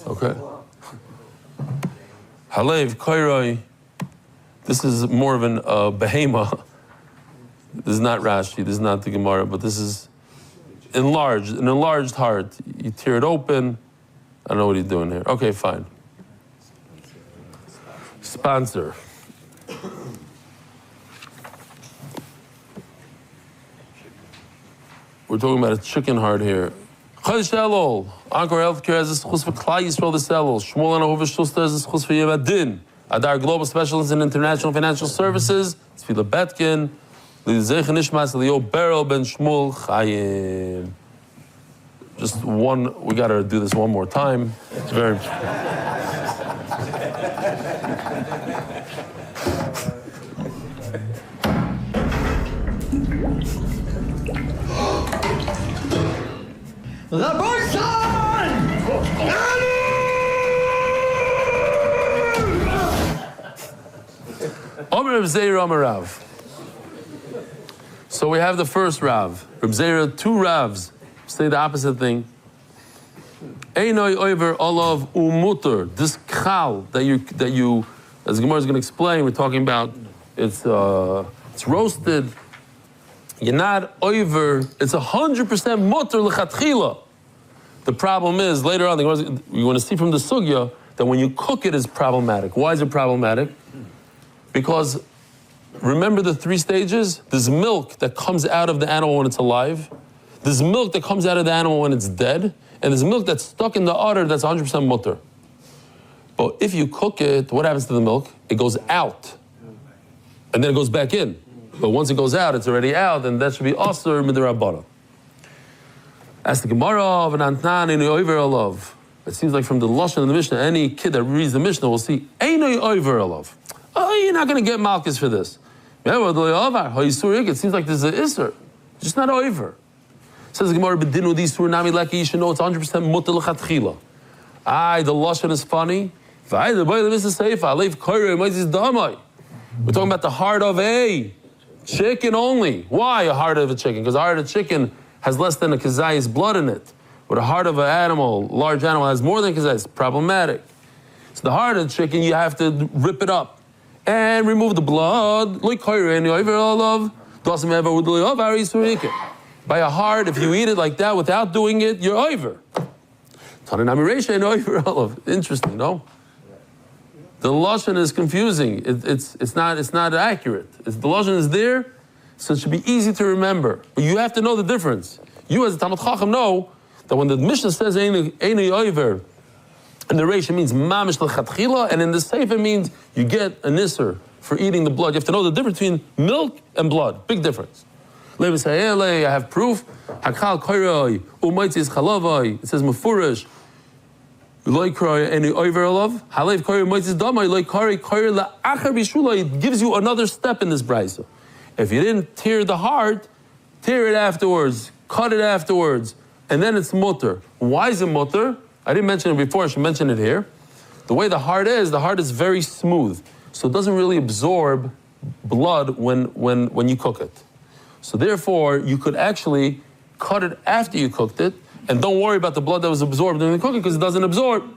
[SPEAKER 1] Okay. Halev, koiroi. This is more of an behema. This is not Rashi, this is not the Gemara, but this is an enlarged heart. You tear it open. I don't know what he's doing here. Okay, fine. Sponsor. We're talking about a chicken heart here. Chodesh Elul. Encore Healthcare has a schus for Klal Yisrael this Elul. Shmuel and Ahova Schuster has a schus for Yom Adin. Adar Global Specialists in International Financial Services. Tzvila Betkin. L'zech Nishmas Leo Beryl Ben Shmuel Chayim. Just one, we got to do this one more time. It's very... Omer Reb Zeir Omer Rav. So we have the first Rav. Reb Zeir, 2 Ravs. Say the opposite thing. Einoi oiver olav umuter. This kchal that you, as the Gemara is going to explain, we're talking about it's roasted. You're not over. It's 100% mutter lechatchila. The problem is later on, you're going to see from the sugya that when you cook it is problematic. Why is it problematic? Because remember the 3 stages. There's milk that comes out of the animal when it's alive. There's milk that comes out of the animal when it's dead, and there's milk that's stuck in the udder that's 100% mutter. But if you cook it, what happens to the milk? It goes out, and then it goes back in. But once it goes out, it's already out, and that should be asur midrabbanan. As the Gemara of an Antnan in the Oiver Alav. It seems like from the Lashon of the Mishnah, any kid that reads the Mishnah will see, Einoi Oiver Alav. Oh, you're not going to get malchus for this. It seems like there's an isser. It's just not over. Says the Gemara, Bedinu di sur nami leki, you should know it's 100% mutter l'chatchila. The lashon is funny. We're talking about the heart of a chicken only. Why a heart of a chicken? Because the heart of a chicken has less than a kazayis blood in it. But a heart of an animal, large animal, has more than kazayis. Problematic. So the heart of the chicken, you have to rip it up and remove the blood. By a heart, if you eat it like that without doing it, you're over. Interesting, no? The lashon is confusing. It's not accurate. The lashon is there, so it should be easy to remember. But you have to know the difference. You as a Talmud Chacham know that when the Mishnah says Eini Oiver, and the Reisha means Mamish L'Chatchila, and in the Sefer means you get a nisser for eating the blood. You have to know the difference between milk and blood. Big difference. I have proof. It says Mefurish. It gives you another step in this brisa. If you didn't tear the heart, tear it afterwards, cut it afterwards, and then it's mutter. Why is it mutter? I didn't mention it before, I should mention it here. The way the heart is very smooth. So it doesn't really absorb blood when you cook it. So therefore, you could actually cut it after you cooked it, and don't worry about the blood that was absorbed during the cooking because it doesn't absorb.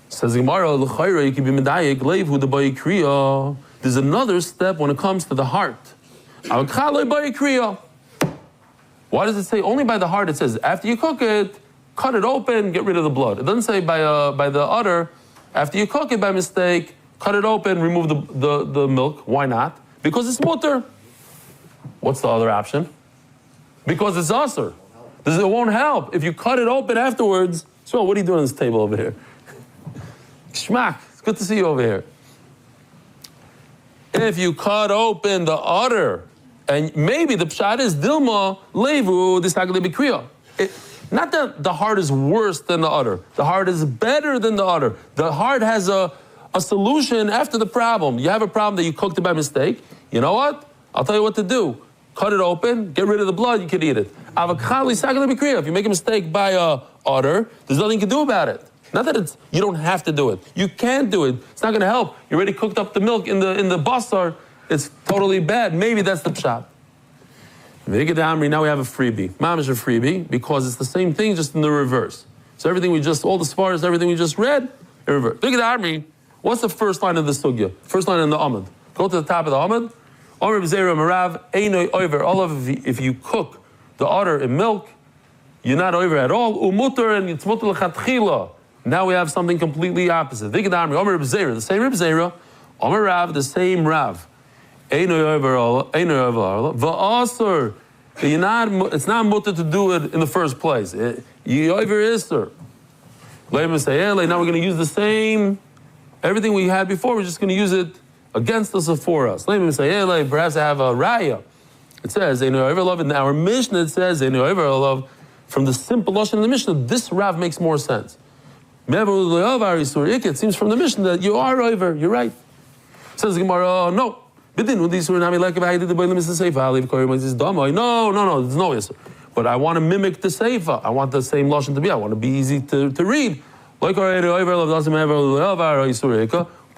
[SPEAKER 1] Says Gemara, l'chayra, you can be medayik, leivu the kriya. There's another step when it comes to the heart. Why does it say only by the heart? It says after you cook it, cut it open, get rid of the blood. It doesn't say by the udder, after you cook it by mistake, cut it open, remove the milk. Why not? Because it's mutter. What's the other option? Because it's asur. It won't help. If you cut it open afterwards, so what are you doing on this table over here? Shmak, it's good to see you over here. If you cut open the udder, and maybe the pshat is dilma levu disagli b'kriya. Not that the heart is worse than the udder. The heart is better than the udder. The heart has a solution after the problem. You have a problem that you cooked it by mistake. You know what? I'll tell you what to do. Cut it open, get rid of the blood, you can eat it. If you make a mistake by udder, there's nothing you can do about it. Not that you don't have to do it. You can do it. It's not going to help. You already cooked up the milk in the basar. It's totally bad. Maybe that's the pshat. Now we have a freebie. Mamish a freebie because it's the same thing, just in the reverse. So everything all the svaras, everything we just read, in reverse. What's the first line of the sugya? First line in the Amud. Go to the top of the Amud. If you cook the udder in milk, you're not over at all. Umutter and it's mutter l'chatchila. Now we have something completely opposite. The same Reb Zera, Omer Rav, the same Rav. It's not mutter to do it in the first place. You over iser. Now we're going to use the same, everything we had before, we're just going to use it against us or for us. Perhaps I have a raya. It says, in our Mishnah, it says, from the simple lashon in the Mishnah, this Rav makes more sense. It seems from the Mishnah that you are over. You're right. Says the Gemara, no. No, there's no answer. But I want to mimic the Seifa. I want the same lashon to be. I want to be easy to read. By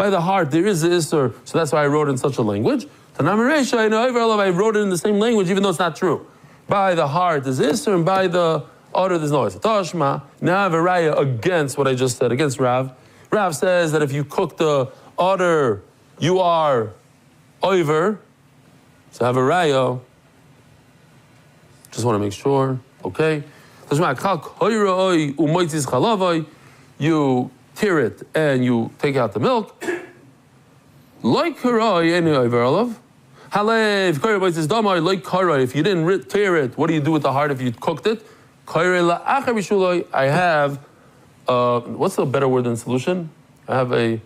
[SPEAKER 1] the heart, there is the Isser, so that's why I wrote it in such a language. I wrote it in the same language, even though it's not true. By the heart, there's Isser, and by the udder, there's no Isser. Tashma, now I have a raya against what I just said, against Rav. Rav says that if you cook the udder, you are over. So I have a raya. Just want to make sure, okay? You tear it and you take out the milk. If you didn't tear it, what do you do with the heart if you cooked it? I have, what's the better word than solution? I have a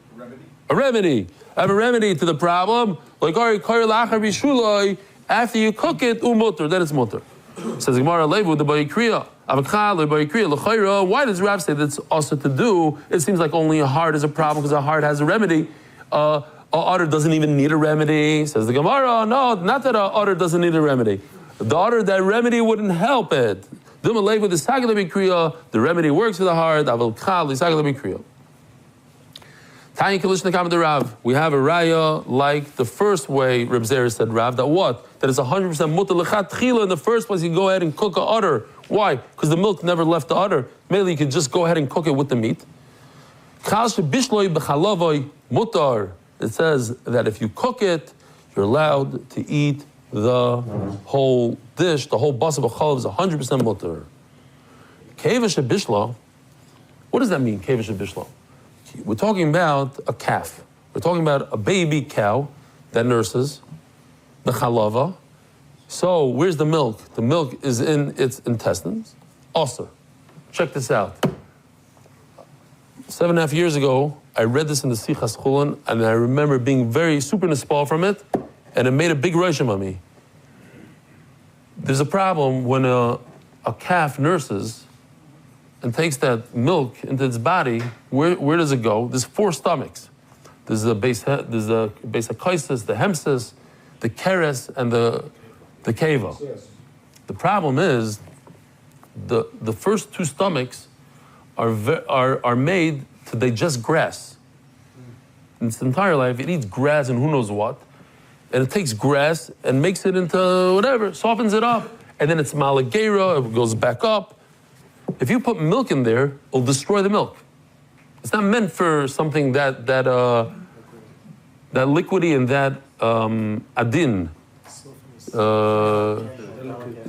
[SPEAKER 1] remedy. I have a remedy to the problem. After you cook it, then it's mutter. Says Gemara, Levu the Kriya. Why does Rav say that's also to do? It seems like only a heart is a problem because a heart has a remedy. A udder doesn't even need a remedy. Says the Gemara, no, not that a udder doesn't need a remedy. The udder, that remedy wouldn't help it. The remedy works for the heart. Tanya Kalishna Kamad Rav. We have a raya like the first way Reb Zera said Rav, that what? That it's 100% mutter lechat tchila in the first place. You go ahead and cook a udder. Why? Because the milk never left the udder. Mainly you could just go ahead and cook it with the meat. Chal shebishloi b'chalavoi mutar. It says that if you cook it, you're allowed to eat the whole dish, the whole basa b'chalav is 100% mutar. Keva shebishla. What does that mean? Keva shebishla. We're talking about a calf. We're talking about a baby cow that nurses, the chalava. So where's the milk? The milk is in its intestines. Also, check this out. 7.5 years ago, I read this in the Sichas Chullin, and I remember being very super nispal from it, and it made a big roshim on me. There's a problem when a calf nurses and takes that milk into its body. Where does it go? There's 4 stomachs. There's the base akaisis, the hemsis, the keres, and the keva. The problem is the first 2 stomachs are made to digest grass. In its entire life, it eats grass and who knows what, and it takes grass and makes it into whatever, softens it up, and then it's malagera, it goes back up. If you put milk in there, it'll destroy the milk. It's not meant for something that liquidy and that adin,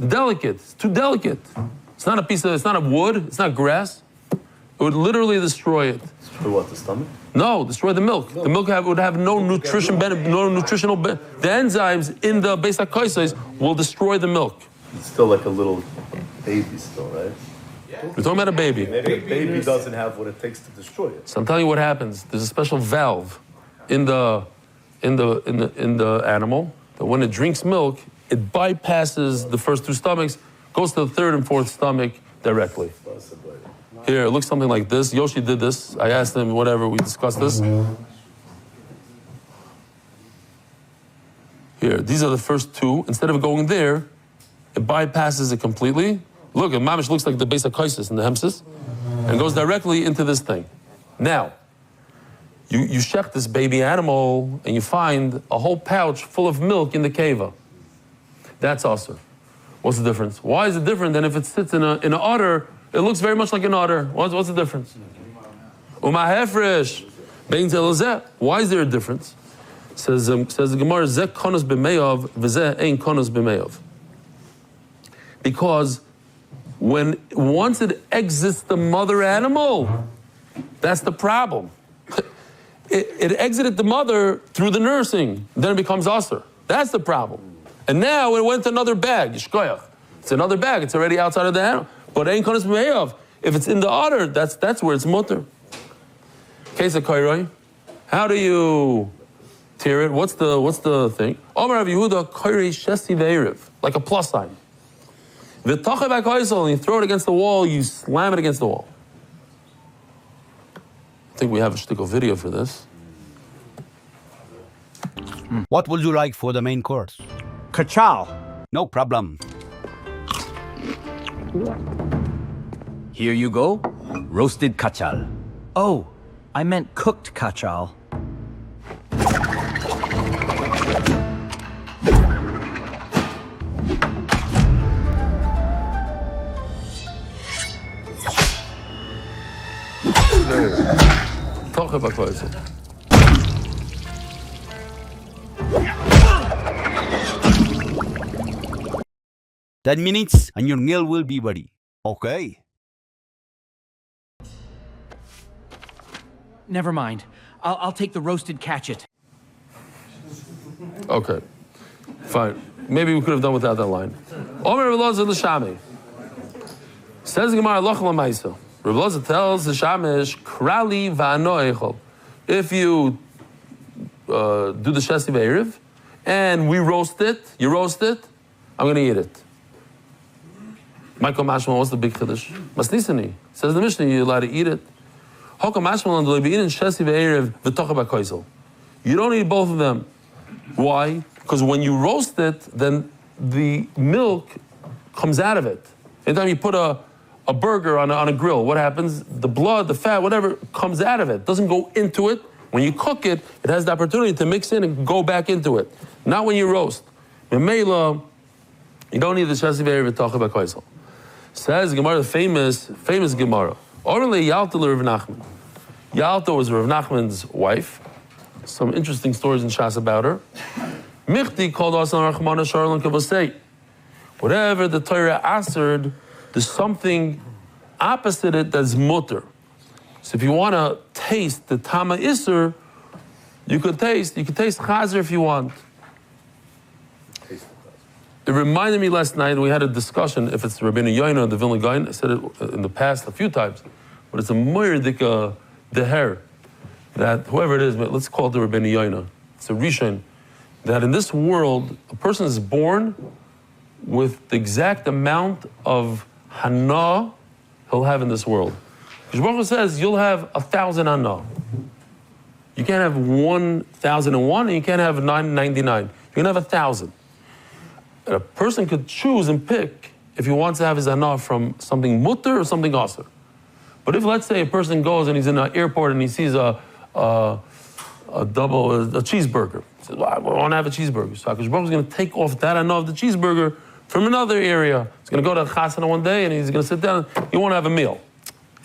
[SPEAKER 1] delicate. It's too delicate. It's not it's not a wood. It's not grass. It would literally destroy it.
[SPEAKER 2] For what, the stomach?
[SPEAKER 1] No, destroy the milk. The milk would have no nutrition benefit, no nutritional benefit. The enzymes in the base akaisis will destroy the milk.
[SPEAKER 2] It's still like a little baby still, right?
[SPEAKER 1] We're talking about a baby.
[SPEAKER 2] Maybe a baby doesn't have what it takes to destroy it.
[SPEAKER 1] So I'm telling you what happens. There's a special valve in the animal that when it drinks milk, it bypasses the first 2 stomachs, goes to the 3rd and 4th stomach directly. Here, it looks something like this. Yoshi did this. I asked him, whatever, we discussed this. Here, these are the first 2. Instead of going there, it bypasses it completely. Look, it mamish looks like the base akaisis and the hemsis, and goes directly into this thing. Now, you shech this baby animal, and you find a whole pouch full of milk in the keva. That's also. What's the difference? Why is it different than if it sits in an udder? It looks very much like an udder. What's the difference? Umahefresh, bein zelazeh. Why is there a difference? Says the Gemara, zeh konos b'meyav, v'zeh ein konos b'meyav. Because once it exits the mother animal, that's the problem. It exited the mother through the nursing, then it becomes usher. That's the problem. And now it went to another bag, yishkoyach. It's another bag, it's already outside of the animal. But ain't konos b'meyav. If it's in the udder, that's where it's mutter. Case of kairoi. How do you tear it? What's the thing? Omer Rav Yehuda kairei shesi ve'eriv, like a plus sign. And you throw it against the wall, you slam it against the wall. I think we have a shtickle video for this.
[SPEAKER 8] What would you like for the main course?
[SPEAKER 5] Kachal.
[SPEAKER 8] No problem.
[SPEAKER 9] Here you go. Roasted kachal.
[SPEAKER 5] Oh, I meant cooked kachal.
[SPEAKER 1] Talk about closer.
[SPEAKER 8] 10 minutes and your meal will be ready. Okay.
[SPEAKER 10] Never mind. I'll take the roasted catchet.
[SPEAKER 1] Okay, fine. Maybe we could have done without that line. Omer Rav Elazar l'shami. Says the Gemara Loch l'maisa. Rav Elazar tells the shamish krali va'ano echol. If you do the shesi ve'eriv and we roast it, you roast it, I'm going to eat it. Michael Mashma, what's the big chiddush? Masnisani. Says the Mishnah, you're allowed to eat it. You don't eat both of them. Why? Because when you roast it, then the milk comes out of it. Anytime you put a burger on a grill, what happens? The blood, the fat, whatever, comes out of it. Doesn't go into it. When you cook it, it has the opportunity to mix in and go back into it. Not when you roast. Memela, you don't need the Shesiv V'Tocha B'Koisel. Says Gemara, the famous Gemara. Orle Yalta Rav Nachman. Yalta was Rav Nachman's wife. Some interesting stories in Shas about her. Michti called us on Rachmana Sharlon Kavosei. Whatever the Torah answered, there's something opposite it that's mutter. So if you want to taste the Tama Isser, you could taste Chazer if you want. It reminded me last night, we had a discussion, if it's Rabbeinu Yoina or the Vilna Gaon. I said it in the past a few times, but it's a Moyerdika Deher, that whoever it is, let's call it the Rabbeinu Yoina. It's a Rishon, that in this world, a person is born with the exact amount of Hana he'll have in this world. Baruch says you'll have 1,000 Hana. You can't have 1,001 and you can't have 999. You can have 1,000. A person could choose and pick if he wants to have his Hana from something mutter or something aser. But if, let's say, a person goes and he's in an airport and he sees a cheeseburger, he says, well, I want to have a cheeseburger. So HaKadosh Baruch is going to take off that Hana of the cheeseburger from another area. He's going to go to Chasana one day and he's going to sit down. He won't have a meal.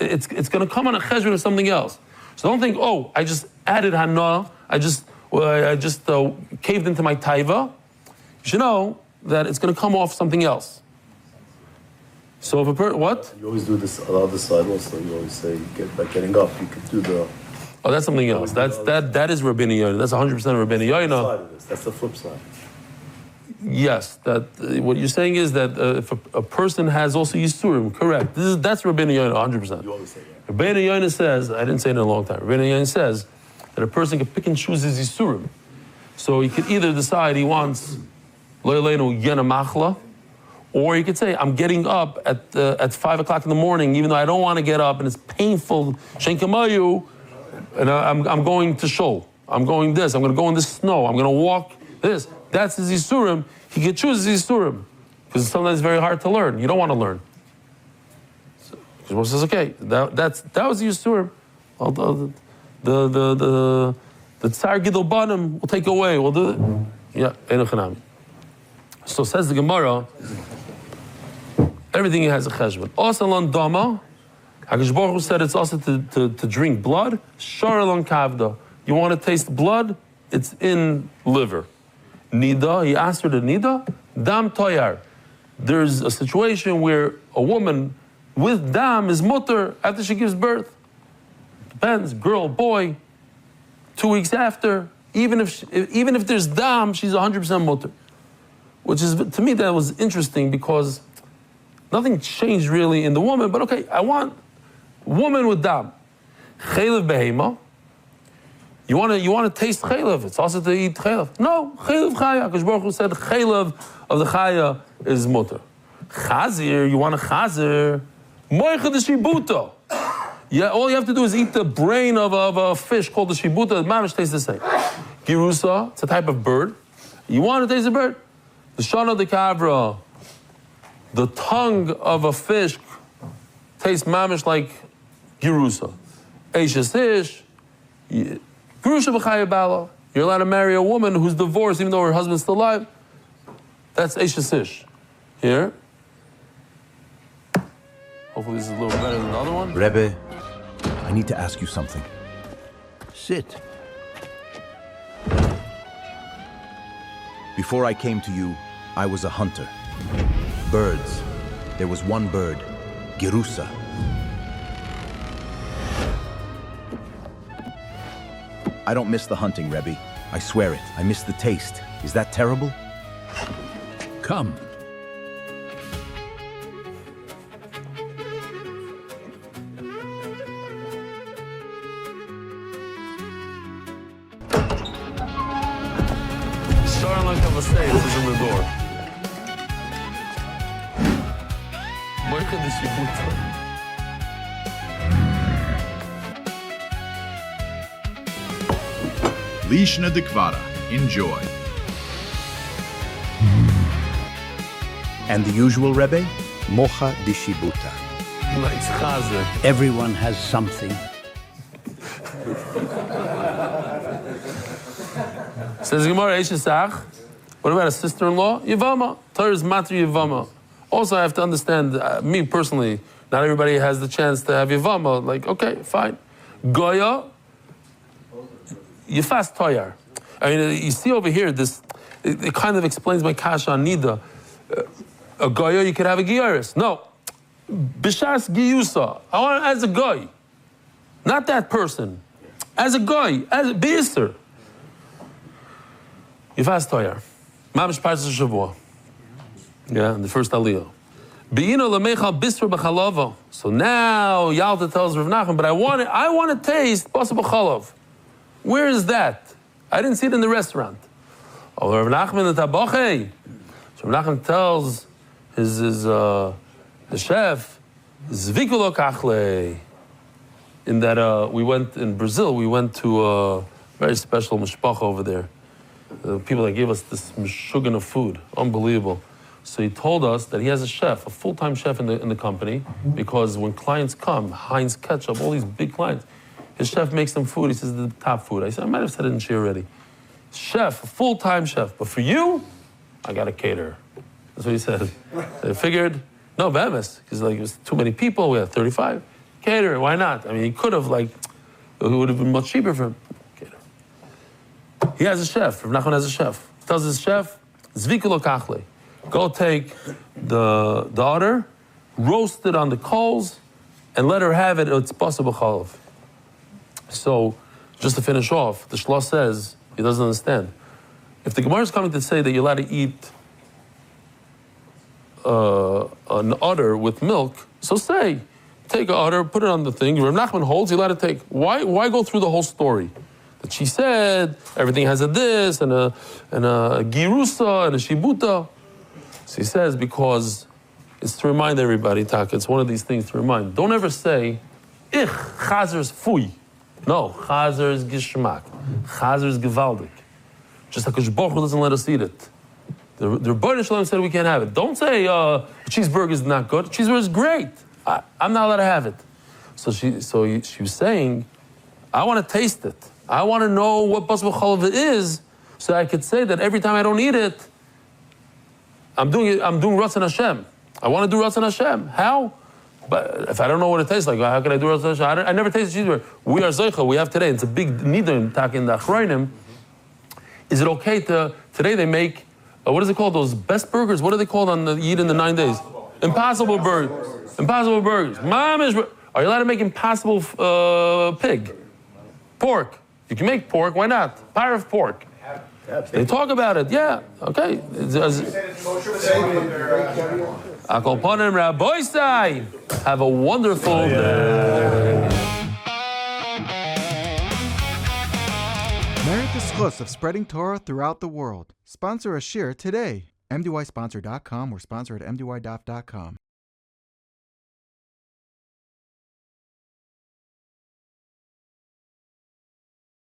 [SPEAKER 1] It's going to come on a cheshbon or something else. So don't think, oh, I just added Hana. I just caved into my taiva. You should know that it's going to come off something else. So if what?
[SPEAKER 2] You always do this on the other side also. You always say, by getting up, you could do the...
[SPEAKER 1] Oh, that's something else. That is Rabbeinu Yoina. That's 100% Rabbeinu Yoina.
[SPEAKER 2] That's the flip side.
[SPEAKER 1] Yes, what you're saying is that if a person has also Yisurim, correct. That's Rabbeinu Yoina, 100%.
[SPEAKER 2] You always say that.
[SPEAKER 1] Rabbeinu Yoina says, I didn't say it in a long time, Rabbeinu Yoina says that a person can pick and choose his Yisurim. So he could either decide he wants Lo Yeleinu Yena Machla, or he could say, I'm getting up at 5 o'clock in the morning, even though I don't want to get up and it's painful, Shen Kamayu, and I'm going to shul. I'm going this, I'm going to go in the snow, I'm going to walk this. That's his Yisurim. He can choose his Yisurim. Because sometimes it's very hard to learn. You don't want to learn. So Shmuel says, okay, that was the Yisurim. The Tsar Gidol Banim will take away. We'll do it. Yeah, Enochanami. So says the Gemara, everything has a cheshbon. Osalan Dama, HaKadosh Baruch Hu said it's also to drink blood. Sharalon Kavda. You want to taste blood? It's in liver. Nida, he asked her to Nida, Dam Toyar. There's a situation where a woman with Dam is mutter after she gives birth. Depends, girl, boy, 2 weeks after. Even if there's Dam, she's 100% mutter. Which is, to me, that was interesting because nothing changed really in the woman, but okay, I want woman with Dam. Chaylev Behema. You want to taste chaylev? It's also to eat chaylev. No, chaylev chaya. Because Baruch Hu said chaylev of the chaya is mutter. Chazir, you want a chazir? Moicha de shibuta. Yeah, all you have to do is eat the brain of a fish called the shibuta. The mamish tastes the same. Girusa, it's a type of bird. You want to taste a bird? The shana de kavra, the tongue of a fish tastes mamish like girusa. Eishes ish. Grusha b'chaya bala. You're allowed to marry a woman who's divorced even though her husband's still alive. That's Eishes ish. Here. Hopefully this is a little better than the other one.
[SPEAKER 5] Rebbe, I need to ask you something. Sit. Before I came to you, I was a hunter. Birds. There was one bird, Girusa. I don't miss the hunting, Rebbe. I swear it. I miss the taste. Is that terrible?
[SPEAKER 11] Come.
[SPEAKER 1] Charlotte Kavasei is in the door. Moicha de shibuta.
[SPEAKER 12] Lishna de Kvara. Enjoy.
[SPEAKER 5] And the usual, Rebbe? Mocha de Shibuta.
[SPEAKER 1] Like chazer.
[SPEAKER 11] Everyone has something.
[SPEAKER 1] Says Gemara, Eishesach. What about a sister-in-law? Yivama. Torah is matri Yivama. Also, I have to understand, me personally, not everybody has the chance to have Yivama. Like, okay, fine. Goya, you fast Toyar. I mean, you see over here, this, it kind of explains my kasha on Nida. A Goya, you could have a Giyaris. No. Bishas Giyusa. I want it as a Goy. Not that person. As a Goy. As a Beister. You fast Toyar. Mamish Parshas Shavua. Yeah, the first Aliyah. Be'ino lemeichal bisra b'chalava. So now Yalta tells Rav Nachman, but I want to taste basa b'chalav. Where is that? I didn't see it in the restaurant. Oh, Rav Nachman the tabache. So Rav Nachman tells the chef, zvikulo kachle. In that we went in Brazil, we went to a very special mishpacha over there. The people that gave us this mishugan of food, unbelievable. So he told us that he has a chef, a full-time chef in the company, because when clients come, Heinz Ketchup, all these big clients, his chef makes them food. He says the top food. I said, I might have said it in Shir already. Chef, a full-time chef, but for you, I got a caterer. That's what he said. I figured, no, Bemis, because like it was too many people. We had 35. Caterer, why not? I mean, he could have it would have been much cheaper for him. Caterer. He has a chef. Rav Nachman has a chef. He tells his chef, Zvikulo kachle. Go take the daughter, roast it on the coals, and let her have it. It's basa b'chalav. So, just to finish off, the Shlosh says, he doesn't understand. If the Gemara is coming to say that you're allowed to eat an udder with milk, so say, take an udder, put it on the thing. Rav Nachman holds, you're allowed to take. Why go through the whole story? That she said, everything has a this, and a girusa, and a shibuta. So he says, because it's to remind everybody, Taka, it's one of these things to remind. Don't ever say, ich, chazer's fui. No, chazer's gishmak. Chazer's gewaldig. Just like Baruch Hu doesn't let us eat it. The Rebbeinu Shalom said we can't have it. Don't say, cheeseburger is not good. Cheeseburger is great. I'm not allowed to have it. So she was saying, I want to taste it. I want to know what basa b'chalav is, so I could say that every time I don't eat it, I'm doing Ratzon Hashem. I want to do Ratzon Hashem. How? But if I don't know what it tastes like, how can I do Ratzon Hashem? I never tasted cheeseburger. We are Zoicha. We have today. It's a big nidum tak in the Achrayim. Is it okay to today they make what is it called? Those best burgers. What are they called on the eat in the 9 days? Impossible burgers. Impossible burgers. Are you allowed to make impossible pig? Pork. You can make pork. Why not? Pyre of pork. They talk about it, yeah, okay. Akol Ponim Rabboisai. Have a wonderful day.
[SPEAKER 13] Merit the schus of spreading Torah throughout the world. Sponsor a shir today. MDYsponsor.com or sponsor at MDYDaf.com.